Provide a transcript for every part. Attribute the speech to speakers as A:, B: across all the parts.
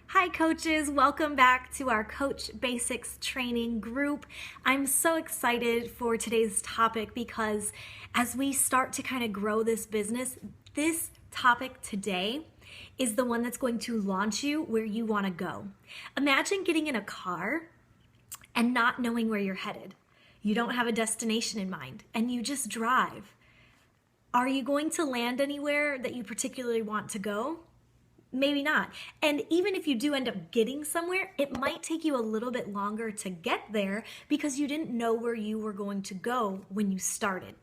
A: Hi coaches, welcome back to our Coach Basics training group. I'm so excited for today's topic because as we start to kind of grow this business, this topic today is the one that's going to launch you where you want to go. Imagine getting in a car and not knowing where you're headed. You don't have a destination in mind and you just drive. Are you going to land anywhere that you particularly want to go? Maybe not. And even if you do end up getting somewhere, it might take you a little bit longer to get there because you didn't know where you were going to go when you started.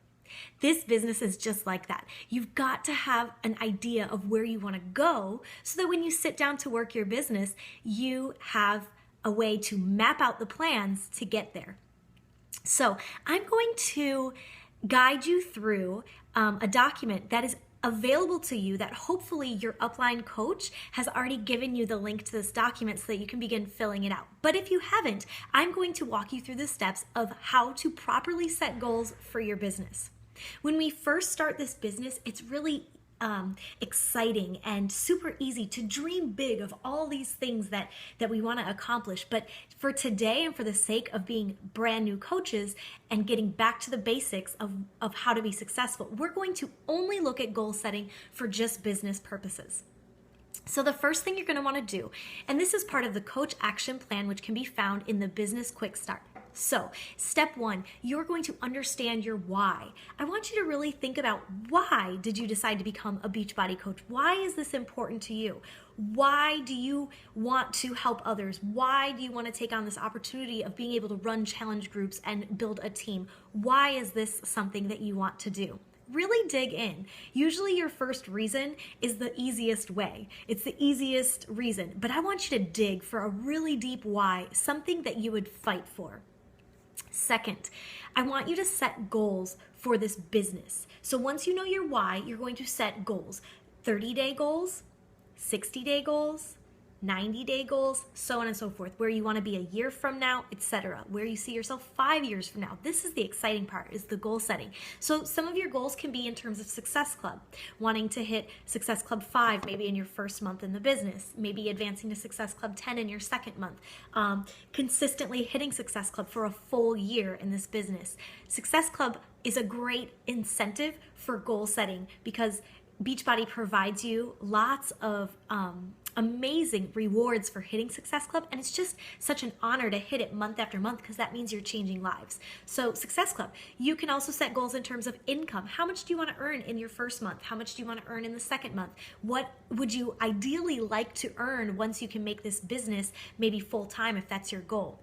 A: This business is just like that. You've got to have an idea of where you want to go so that when you sit down to work your business, you have a way to map out the plans to get there. So I'm going to guide you through a document that is available to you that hopefully your upline coach has already given you the link to this document so that you can begin filling it out. But if you haven't, I'm going to walk you through the steps of how to properly set goals for your business. When we first start this business, it's really exciting and super easy to dream big of all these things that we want to accomplish. But for today and for the sake of being brand new coaches and getting back to the basics of how to be successful, we're going to only look at goal setting for just business purposes. So the first thing you're going to want to do, and this is part of the Coach Action Plan, which can be found in the Business Quick Start. So step one, you're going to understand your why. I want you to really think about why did you decide to become a Beachbody coach? Why is this important to you? Why do you want to help others? Why do you want to take on this opportunity of being able to run challenge groups and build a team? Why is this something that you want to do? Really dig in. Usually your first reason is the easiest way. It's the easiest reason, but I want you to dig for a really deep why, something that you would fight for. Second, I want you to set goals for this business. So once you know your why, you're going to set goals. 30-day goals, 60-day goals, 90-day goals, so on and so forth, where you want to be a year from now, etc., where you see yourself 5 years from now. This is the exciting part, is the goal setting. So some of your goals can be in terms of Success Club, wanting to hit Success Club 5 maybe in your first month in the business, maybe advancing to Success Club 10 in your second month, consistently hitting Success Club for a full year in this business. Success Club is a great incentive for goal setting because Beachbody provides you lots of amazing rewards for hitting Success Club, and it's just such an honor to hit it month after month because that means you're changing lives. So Success Club, you can also set goals in terms of income. How much do you want to earn in your first month? How much do you want to earn in the second month? What would you ideally like to earn once you can make this business maybe full-time if that's your goal?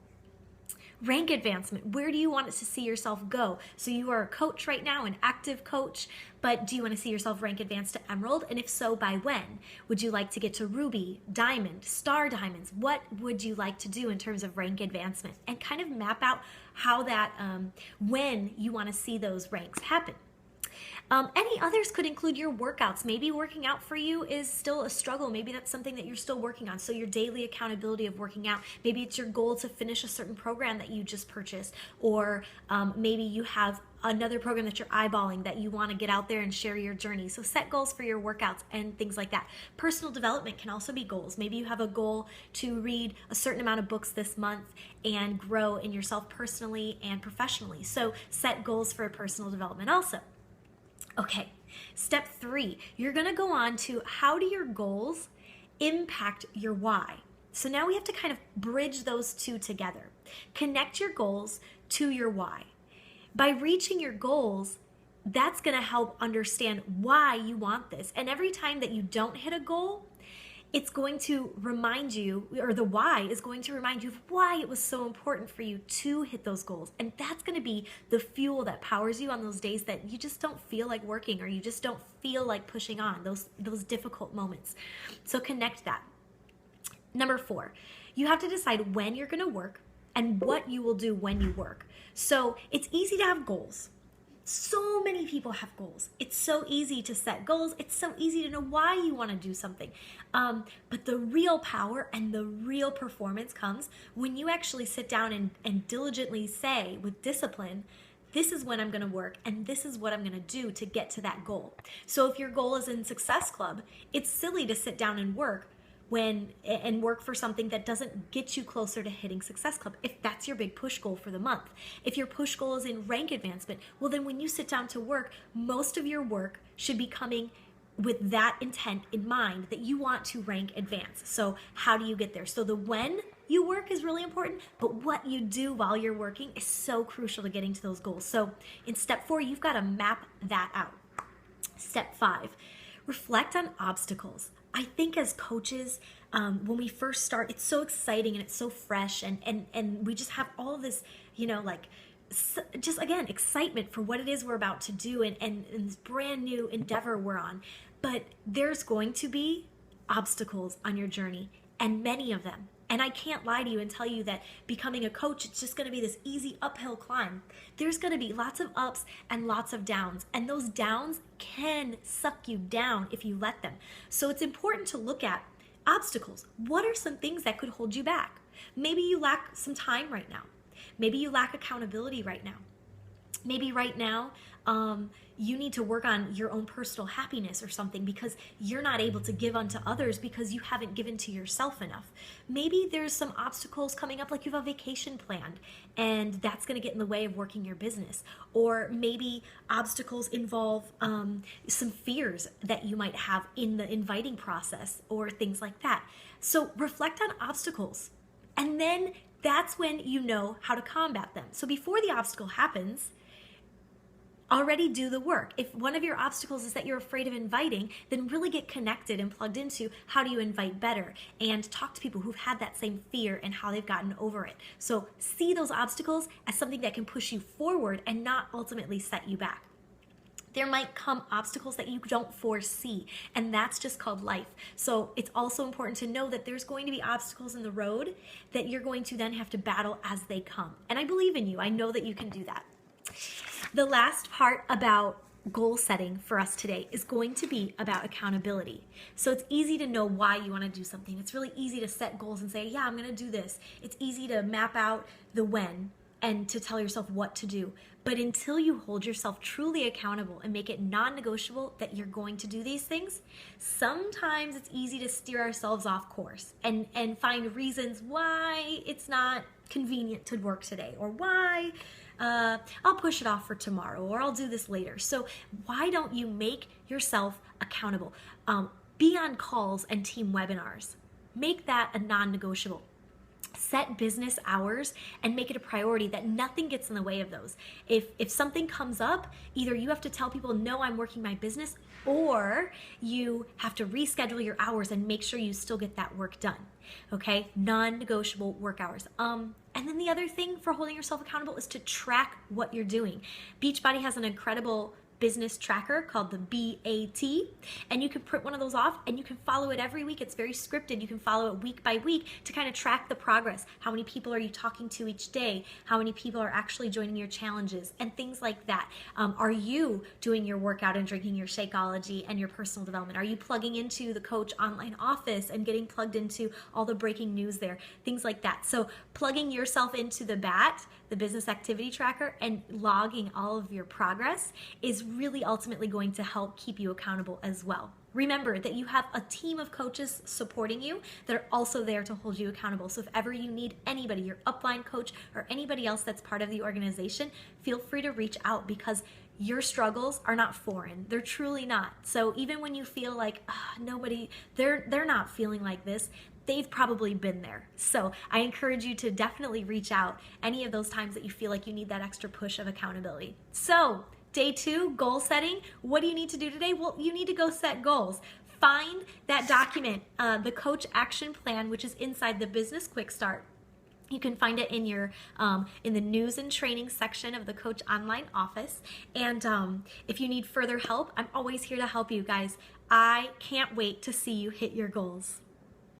A: Rank advancement, where do you want to see yourself go? So you are a coach right now, an active coach, but do you want to see yourself rank advance to Emerald? And if so, by when? Would you like to get to Ruby, Diamond, Star Diamonds? What would you like to do in terms of rank advancement? And kind of map out how that, when you want to see those ranks happen. Any others could include your workouts. Maybe working out for you is still a struggle. Maybe that's something that you're still working on. So your daily accountability of working out. Maybe it's your goal to finish a certain program that you just purchased. Or maybe you have another program that you're eyeballing that you want to get out there and share your journey. So set goals for your workouts and things like that. Personal development can also be goals. Maybe you have a goal to read a certain amount of books this month and grow in yourself personally and professionally. So set goals for personal development also. Okay, step 3, you're going to go on to how do your goals impact your why? So now we have to kind of bridge those two together. Connect your goals to your why. By reaching your goals, that's going to help understand why you want this. And every time that you don't hit a goal, it's going to remind you, or the why is going to remind you of why it was so important for you to hit those goals. And that's going to be the fuel that powers you on those days that you just don't feel like working or you just don't feel like pushing on, those difficult moments. So connect that. Number 4, you have to decide when you're going to work and what you will do when you work. So it's easy to have goals. So many people have goals. It's so easy to set goals. It's so easy to know why you want to do something. But the real power and the real performance comes when you actually sit down and diligently say with discipline, this is when I'm going to work and this is what I'm going to do to get to that goal. So if your goal is in Success Club, it's silly to sit down and work and work for something that doesn't get you closer to hitting Success Club, if that's your big push goal for the month. If your push goal is in rank advancement, well, then when you sit down to work, most of your work should be coming with that intent in mind, that you want to rank advance. So how do you get there? So the when you work is really important, but what you do while you're working is so crucial to getting to those goals. So in step 4, you've got to map that out. Step 5, reflect on obstacles. I think as coaches, when we first start, it's so exciting and it's so fresh, and we just have all of this, just again, excitement for what it is we're about to do and this brand new endeavor we're on. But there's going to be obstacles on your journey, and many of them. And I can't lie to you and tell you that becoming a coach, it's just going to be this easy uphill climb. There's going to be lots of ups and lots of downs, and those downs can suck you down if you let them. So it's important to look at obstacles. What are some things that could hold you back? Maybe you lack some time right now. Maybe you lack accountability right now. Maybe right now you need to work on your own personal happiness or something because you're not able to give unto others because you haven't given to yourself enough. Maybe there's some obstacles coming up, like you have a vacation planned and that's going to get in the way of working your business. Or maybe obstacles involve some fears that you might have in the inviting process or things like that. So reflect on obstacles, and then that's when you know how to combat them. So before the obstacle happens, already do the work. If one of your obstacles is that you're afraid of inviting, then really get connected and plugged into how do you invite better, and talk to people who've had that same fear and how they've gotten over it. So see those obstacles as something that can push you forward and not ultimately set you back. There might come obstacles that you don't foresee, and that's just called life. So it's also important to know that there's going to be obstacles in the road that you're going to then have to battle as they come. And I believe in you. I know that you can do that. The last part about goal setting for us today is going to be about accountability. So it's easy to know why you want to do something. It's really easy to set goals and say, yeah, I'm going to do this. It's easy to map out the when and to tell yourself what to do. But until you hold yourself truly accountable and make it non-negotiable that you're going to do these things, sometimes it's easy to steer ourselves off course and find reasons why it's not convenient to work today, or why I'll push it off for tomorrow, or I'll do this later. So why don't you make yourself accountable? Be on calls and team webinars. Make that a non-negotiable. Set business hours and make it a priority that nothing gets in the way of those. If something comes up, either you have to tell people, no, I'm working my business, or you have to reschedule your hours and make sure you still get that work done. Okay, non-negotiable work hours. And then the other thing for holding yourself accountable is to track what you're doing. Beachbody has an incredible business tracker called the BAT, and you can print one of those off and you can follow it every week. It's very scripted. You can follow it week by week to kind of track the progress. How many people are you talking to each day? How many people are actually joining your challenges and things like that? Are you doing your workout and drinking your Shakeology and your personal development? Are you plugging into the Coach online office and getting plugged into all the breaking news there? Things like that. So plugging yourself into the BAT, the business activity tracker, and logging all of your progress is really ultimately going to help keep you accountable as well. Remember that you have a team of coaches supporting you that are also there to hold you accountable. So if ever you need anybody, your upline coach or anybody else that's part of the organization, feel free to reach out, because your struggles are not foreign. They're truly not. So even when you feel like they're not feeling like this, they've probably been there. So I encourage you to definitely reach out any of those times that you feel like you need that extra push of accountability. So day 2, goal setting. What do you need to do today? Well, you need to go set goals. Find that document, the Coach Action Plan, which is inside the Business Quick Start. You can find it in your in the news and training section of the Coach online office. And if you need further help, I'm always here to help you guys. I can't wait to see you hit your goals.